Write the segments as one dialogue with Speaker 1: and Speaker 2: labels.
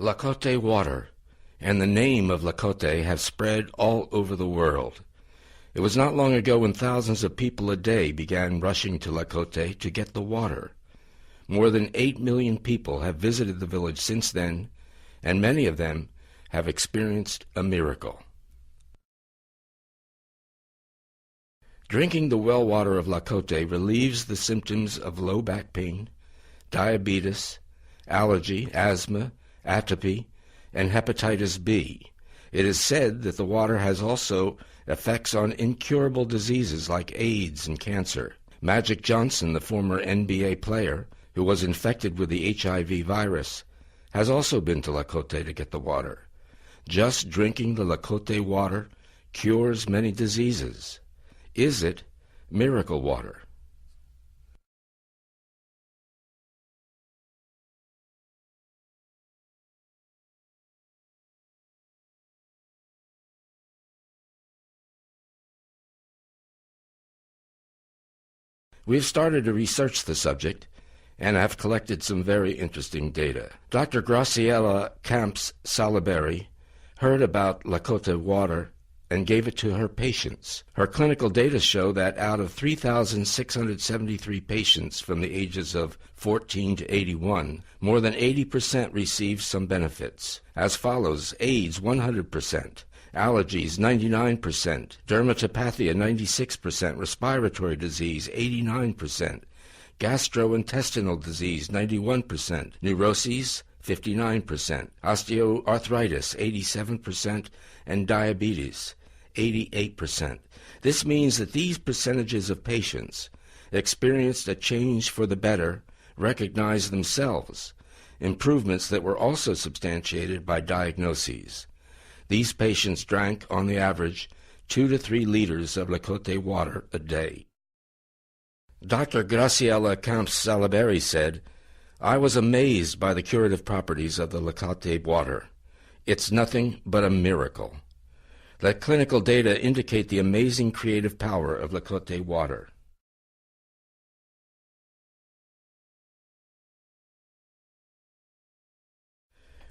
Speaker 1: Lakota water and the name of Lakota have spread all over the world. It was not long ago when thousands of people a day began rushing to Lakota to get the water. More than 8 million people have visited the village since then, and many of them have experienced a miracle. Drinking the well water of Lakota relieves the symptoms of low back pain, diabetes, allergy, asthma, atopy, and hepatitis B. It is said that the water has also effects on incurable diseases like AIDS and cancer. Magic Johnson, the former NBA player who was infected with the HIV virus, has also been to Lakota to get the water. Just drinking the Lakota water cures many diseases. Is it miracle water? We have started to research the subject and have collected some very interesting data. Dr. Graciela Camps-Salaberi heard about Lakota water and gave it to her patients. Her clinical data show that out of 3,673 patients from the ages of 14 to 81, more than 80% received some benefits. As follows: AIDS 100%, allergies 99%, dermatopathia 96%, respiratory disease 89%, gastrointestinal disease 91%, neuroses 59%, osteoarthritis 87%, and diabetes 88%. This means that these percentages of patients experienced a change for the better, recognized themselves, improvements that were also substantiated by diagnoses. These patients drank, on the average, 2 to 3 liters of Lakota water a day. Dr. Graciela Camps-Salaberi said, "I was amazed by the curative properties of the Lakota water. It's nothing but a miracle. The clinical data indicate the amazing creative power of Lakota water."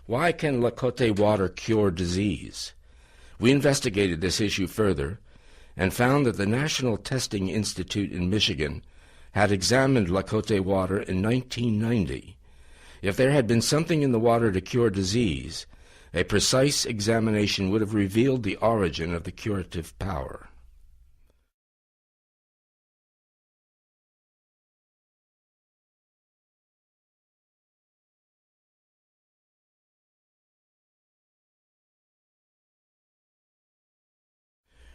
Speaker 1: Why can Lakota water cure disease? We investigated this issue further and found that the National Testing Institute in Michigan had examined Lakota water in 1990. If there had been something in the water to cure disease, a precise examination would have revealed the origin of the curative power.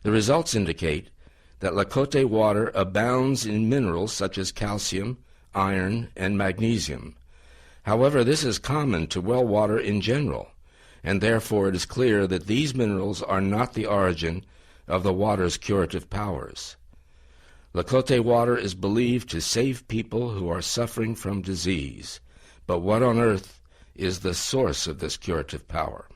Speaker 1: The results indicate that Lakota water abounds in minerals such as calcium, iron, and magnesium. However, this is common to well water in general, and therefore it is clear that these minerals are not the origin of the water's curative powers. Lakota water is believed to save people who are suffering from disease, but what on earth is the source of this curative power?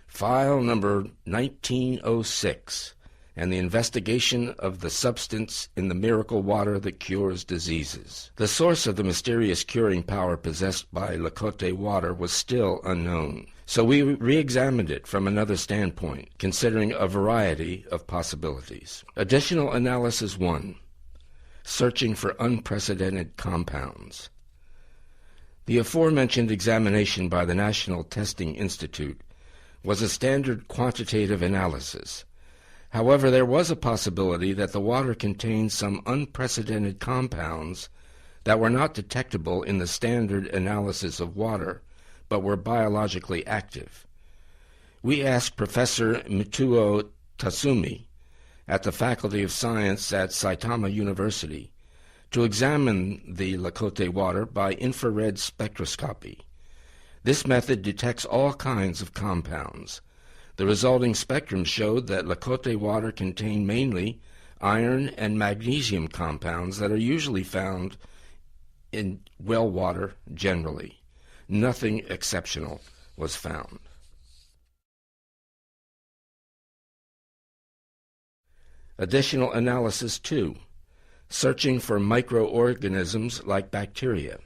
Speaker 1: File number 1906, and the investigation of the substance in the miracle water that cures diseases. The source of the mysterious curing power possessed by Lakota water was still unknown, so we re-examined it from another standpoint, considering a variety of possibilities. Additional analysis 1, searching for unprecedented compounds. The aforementioned examination by the National Testing Institute was a standard quantitative analysis. However, there was a possibility that the water contained some unprecedented compounds that were not detectable in the standard analysis of water, but were biologically active. We asked Professor Mitsuo Tatsumi at the Faculty of Science at Saitama University to examine the Lakota water by infrared spectroscopy. This method detects all kinds of compounds. The resulting spectrum showed that Lakota water contained mainly iron and magnesium compounds that are usually found in well water generally. nothing exceptional was found. Additional analysis 2, searching for microorganisms like bacteria.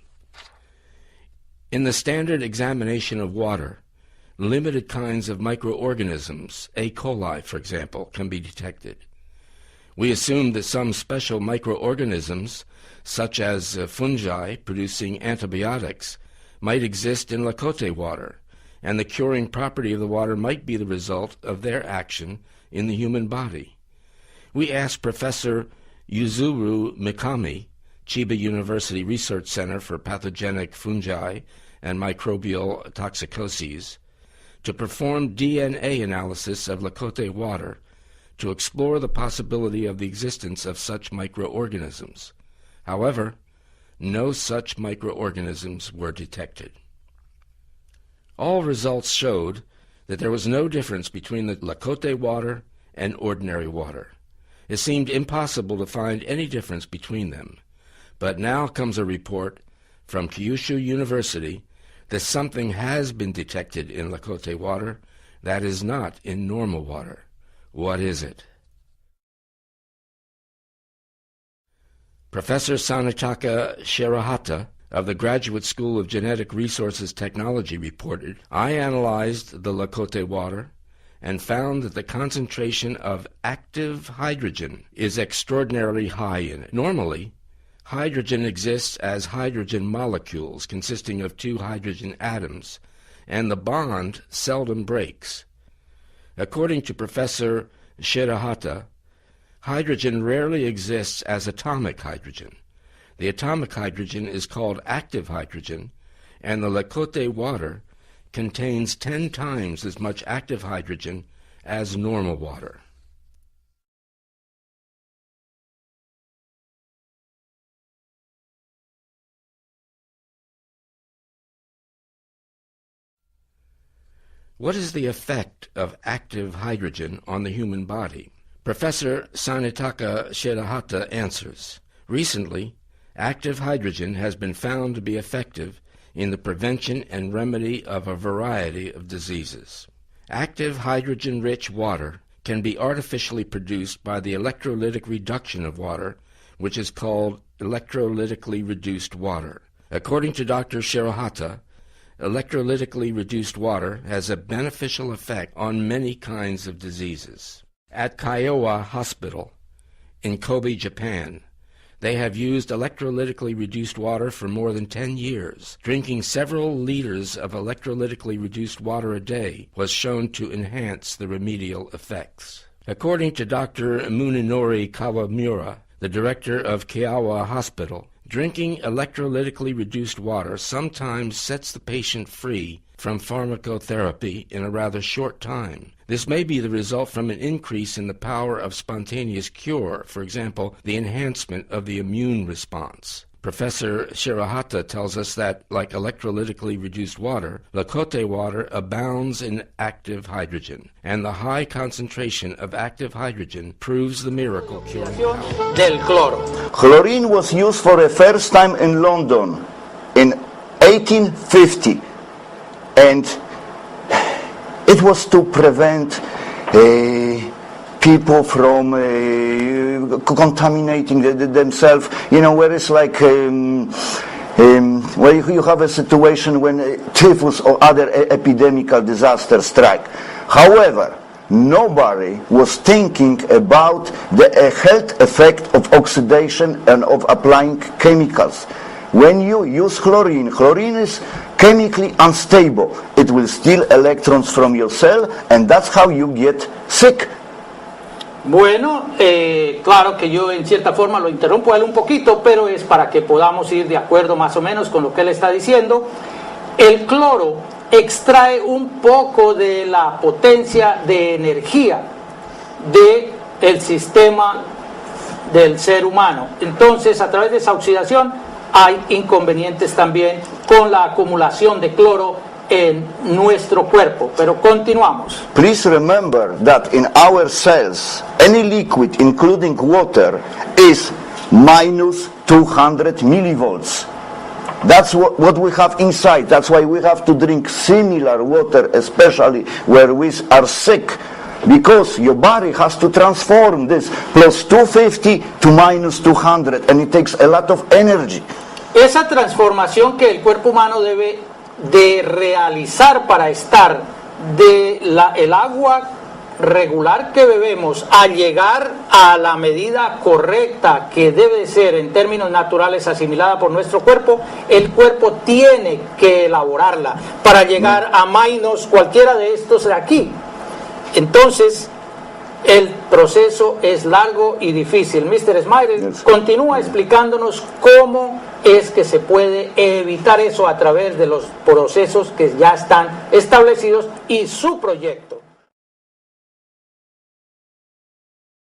Speaker 1: In the standard examination of water, limited kinds of microorganisms, E. coli for example, can be detected. We assume that some special microorganisms, such as fungi producing antibiotics, might exist in Lakota water, and the curing property of the water might be the result of their action in the human body. We asked Professor Yuzuru Mikami, Chiba University Research Center for Pathogenic Fungi and Microbial Toxicoses, to perform DNA analysis of Lakota water to explore the possibility of the existence of such microorganisms. However, no such microorganisms were detected. All results showed that there was no difference between the Lakota water and ordinary water. It seemed impossible to find any difference between them. But now comes a report from Kyushu University that something has been detected in Lakota water that is not in normal water. What is it? Professor Sanetaka Shirahata of the Graduate School of Genetic Resources Technology reported, I analyzed the Lakota water and found that the concentration of active hydrogen is extraordinarily high in it. Normally, hydrogen exists as hydrogen molecules consisting of two hydrogen atoms, and the bond seldom breaks. According to Professor Shirahata, hydrogen rarely exists as atomic hydrogen. The atomic hydrogen is called active hydrogen, and the Lakota water contains 10 times as much active hydrogen as normal water. What is the effect of active hydrogen on the human body? Professor Sanetaka Shirahata answers, recently, active hydrogen has been found to be effective in the prevention and remedy of a variety of diseases. Active hydrogen-rich water can be artificially produced by the electrolytic reduction of water, which is called electrolytically reduced water. According to Dr. Shirahata, electrolytically reduced water has a beneficial effect on many kinds of diseases. At Kiowa Hospital in Kobe, Japan, they have used electrolytically reduced water for more than 10 years. Drinking several liters of electrolytically reduced water a day was shown to enhance the remedial effects. According to Dr. Munenori Kawamura, the director of Kiowa Hospital, drinking electrolytically reduced water sometimes sets the patient free from pharmacotherapy in a rather short time. This may be the result from an increase in the power of spontaneous cure, for example, the enhancement of the immune response. Professor Shirahata tells us that, like electrolytically reduced water, Lakota water abounds in active hydrogen, and the high concentration of active hydrogen proves the miracle curing power.
Speaker 2: Del cloro.
Speaker 3: Chlorine was used for the first time in London in 1850, and it was to prevent people from contaminating themselves, where it's like where you have a situation when typhus or other epidemical disasters strike. However, nobody was thinking about the health effect of oxidation and of applying chemicals. When you use chlorine, chlorine is chemically unstable. It will steal electrons from your cell, and that's how you get sick.
Speaker 2: Bueno, claro que yo en cierta forma lo interrumpo a él un poquito, pero es para que podamos ir de acuerdo más o menos con lo que él está diciendo. El cloro extrae un poco de la potencia de energía del sistema del ser humano. Entonces, a través de esa oxidación hay inconvenientes también con la acumulación de cloro en nuestro cuerpo, pero continuamos.
Speaker 3: Please remember that in our cells, any liquid, including water, is minus 200 millivolts. That's what we have inside. That's why we have to drink similar water, especially where we are sick, because your body has to transform this plus 250 to minus 200, and it takes a lot of energy.
Speaker 2: Esa transformación que el cuerpo humano debe de realizar para estar el agua regular que bebemos a llegar a la medida correcta que debe ser en términos naturales asimilada por nuestro cuerpo, el cuerpo tiene que elaborarla para llegar a menos cualquiera de estos de aquí. Entonces el proceso es largo y difícil. Mr. Szmygiel continúa explicándonos cómo es que se puede evitar eso a través de los procesos que ya están establecidos y su proyecto.